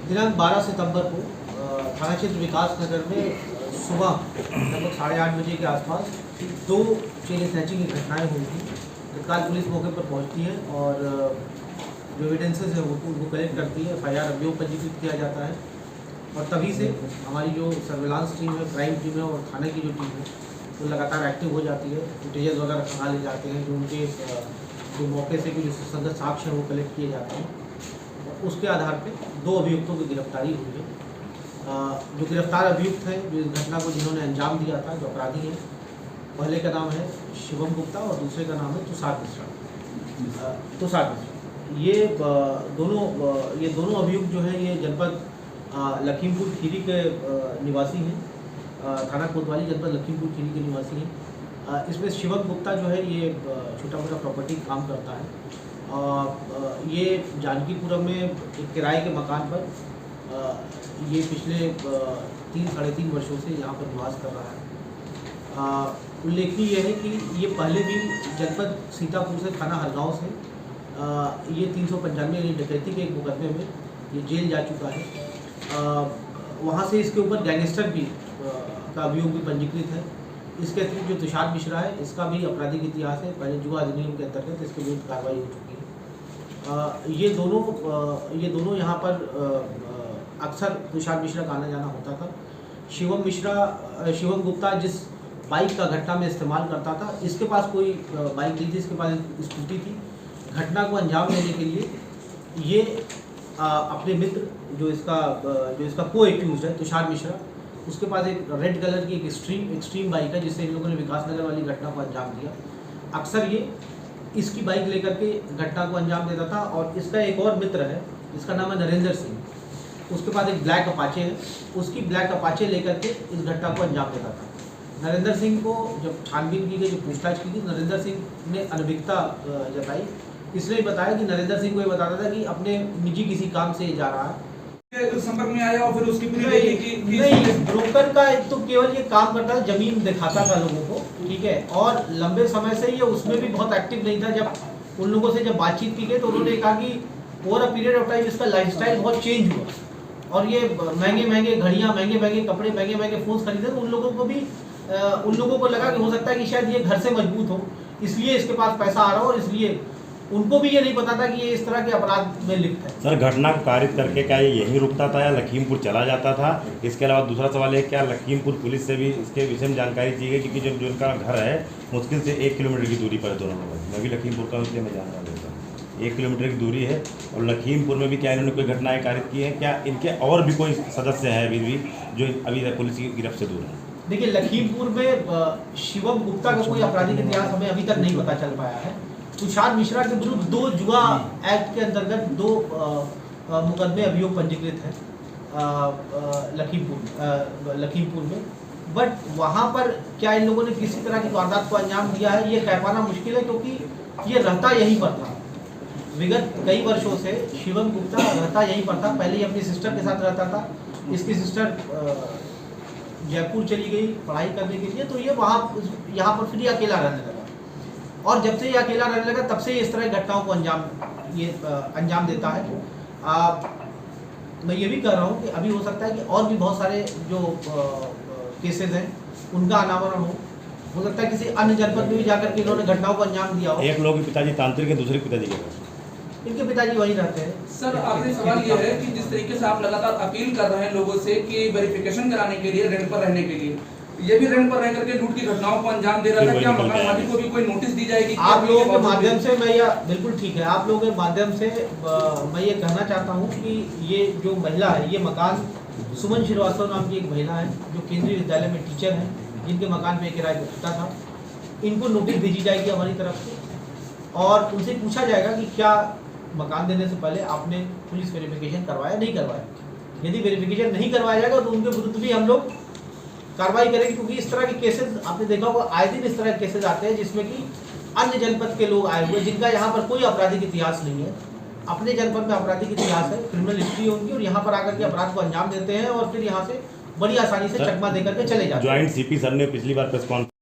दिनांक 12 सितंबर को थाना क्षेत्र विकास नगर में सुबह लगभग 8:30 बजे के आसपास 2 चेन स्नैचिंग की घटनाएं हुई थी। तत्काल पुलिस मौके पर पहुंचती है और जो एविडेंसेस है उनको कलेक्ट करती है, FIR अभियोग पंजीकृत किया जाता है और तभी से हमारी जो सर्विलांस टीम है, क्राइम टीम है और थाने की जो टीम है वो लगातार एक्टिव हो जाती है। फुटेजेस वगैरह खंगा ले जाते हैं, जो उनके जो मौके से कुछ संगत साक्ष्य हैं वो कलेक्ट किए जाते हैं। उसके आधार पे 2 अभियुक्तों की गिरफ्तारी हुई है। जो गिरफ्तार अभियुक्त हैं, जो इस घटना को जिन्होंने अंजाम दिया था, जो अपराधी हैं, पहले का नाम है शिवम गुप्ता और दूसरे का नाम है तुषार मिश्रा। ये दोनों अभियुक्त जो हैं ये जनपद लखीमपुर खीरी के निवासी हैं, थाना कोतवाली जनपद लखीमपुर खीरी के निवासी हैं। इसमें शिवम गुप्ता जो है ये छोटा मोटा प्रॉपर्टी काम करता है। ये जानकीपुरम में एक किराए के मकान पर ये पिछले 3-3.5 वर्षों से यहाँ पर निवास कर रहा है। उल्लेखनीय यह है कि ये पहले भी जनपद सीतापुर से थाना हरगांव से ये 395 यानी डकैती के एक मुकदमे में ये जेल जा चुका है। वहाँ से इसके ऊपर गैंगस्टर भी का अभियोग भी पंजीकृत है। इसके अतिरिक्त जो तुषार मिश्रा है, इसका भी आपराधिक इतिहास है, पहले जुआ अधिनियम के अंतर्गत इसके विरुद्ध कार्रवाई हो चुकी है। ये दोनों यहाँ पर अक्सर तुषार मिश्रा का आना जाना होता था। शिवम गुप्ता जिस बाइक का घटना में इस्तेमाल करता था, इसके पास कोई बाइक नहीं थी, इसके पास एक स्कूटी थी। घटना को अंजाम देने के लिए ये अपने मित्र जो इसका को एक्यूज है तुषार मिश्रा, उसके पास एक रेड कलर की एक एक्सट्रीम बाइक है जिससे इन लोगों ने विकास नगर वाली घटना को अंजाम दिया। अक्सर ये इसकी बाइक लेकर के घटना को अंजाम देता था। और इसका एक और मित्र है, इसका नाम है नरेंद्र सिंह, उसके पास एक ब्लैक अपाचे है, उसकी ब्लैक अपाचे लेकर के इस घटना को अंजाम देता था। नरेंद्र सिंह को जब छानबीन की गई, जो पूछताछ की गई, नरेंद्र सिंह ने अनभिज्ञता जताई। इसलिए बताया कि नरेंद्र सिंह को ये बताता था कि अपने निजी किसी काम से जा रहा है, संपर्क में आया और फिर उसकी पूरी नहीं ब्रोकर का तो केवल ये काम करता था, जमीन दिखाता था लोगों को, ठीक है। और लंबे समय से ये उसमें भी बहुत एक्टिव नहीं था। जब उन लोगों से जब बातचीत की गई तो उन्होंने कहा कि over a period of time इसका लाइफस्टाइल बहुत चेंज हुआ और ये महंगे घड़ियाँ, महंगे कपड़े, महंगे फोन खरीदे। तो उन लोगों को लगा कि हो सकता है कि शायद ये घर से मजबूत हो, इसलिए इसके पास पैसा आ रहा हो और इसलिए उनको भी ये नहीं पता था कि ये इस तरह के अपराध में लिप्त है। सर, घटना को कारित करके क्या ये यहीं रुकता था या लखीमपुर चला जाता था? इसके अलावा दूसरा सवाल है, क्या लखीमपुर पुलिस से भी इसके विषय में जानकारी दी गई? क्योंकि जो उनका घर है मुश्किल से 1 किलोमीटर की दूरी पर है दोनों लोग। मैं भी लखीमपुर का, इसलिए मैं जानना चाहता हूँ। 1 किलोमीटर की दूरी है और लखीमपुर में भी क्या इन्होंने कोई घटनाएँ कारित की हैं? क्या इनके और भी कोई सदस्य हैं अभी भी जो अभी पुलिस की गिरफ्त से दूर है? देखिए, लखीमपुर में शिवम गुप्ता का कोई आपराधिक इतिहास हमें अभी तक नहीं पता चल पाया है। तुषार मिश्रा के विरुद्ध 2 जुआ एक्ट के अंतर्गत 2 मुकदमे अभियोग पंजीकृत हैं लखीमपुर में। बट वहाँ पर क्या इन लोगों ने किसी तरह की वारदात को अंजाम दिया है, ये कह पाना मुश्किल है, क्योंकि ये रहता यहीं पर था। विगत कई वर्षों से शिवम गुप्ता रहता यहीं पर था। पहले ही अपनी सिस्टर के साथ रहता था। इसकी सिस्टर जयपुर चली गई पढ़ाई करने के लिए, तो ये यहाँ पर फिर अकेला रहने लगा। और जब से ये अकेला रहने लगा तब से इस तरह की घटनाओं को अंजाम देता है। मैं ये भी कह रहा हूँ कि अभी हो सकता है कि और भी बहुत सारे जो केसेस हैं उनका अनावरण हो सकता है किसी अन्य जनपद में भी जाकर के इन्होंने घटनाओं को अंजाम दिया हो। एक लोग के पिताजी तांत्रिक है, दूसरे पिताजी के पास, इनके पिताजी वहीं रहते हैं। सर, आखिरी सवाल ये है कि जिस तरीके से आप लगातार अपील कर रहे हैं लोगों से कि वेरिफिकेशन कराने के लिए, रेंट पर रहने के लिए, ये भी रेंट पर रह करके लूट की घटनाओं को अंजाम दे रहा था, क्या मकान मालिक को भी कोई नोटिस दी जाएगी? आप लोगों के माध्यम से मैं यह बिल्कुल ठीक है, आप लोगों के माध्यम से मैं ये कहना चाहता हूँ कि ये जो महिला है, ये मकान सुमन श्रीवास्तव नाम की एक महिला है जो केंद्रीय विद्यालय में टीचर है, जिनके मकान पे किराए पर रहता था। इनको नोटिस भेजी जाएगी हमारी तरफ से और उनसे पूछा जाएगा कि क्या मकान देने से पहले आपने पुलिस वेरिफिकेशन करवाया, नहीं करवाया। यदि वेरिफिकेशन नहीं करवाया जाएगा तो उनके विरुद्ध भी हम लोग कार्रवाई करेंगे, क्योंकि इस तरह के केसेस आपने देखा होगा, आए दिन इस तरह के केसेस आते हैं जिसमें कि अन्य जनपद के लोग आए हुए जिनका यहाँ पर कोई आपराधिक इतिहास नहीं है। अपने जनपद में आपराधिक इतिहास है, क्रिमिनल हिस्ट्री है उनकी, और यहाँ पर आकर के अपराध को अंजाम देते हैं और फिर यहाँ से बड़ी आसानी से चकमा देकर के चले जाते हैं। ज्वाइंट सीपी सर ने पिछली बार प्रेस कॉन्फ्रेंस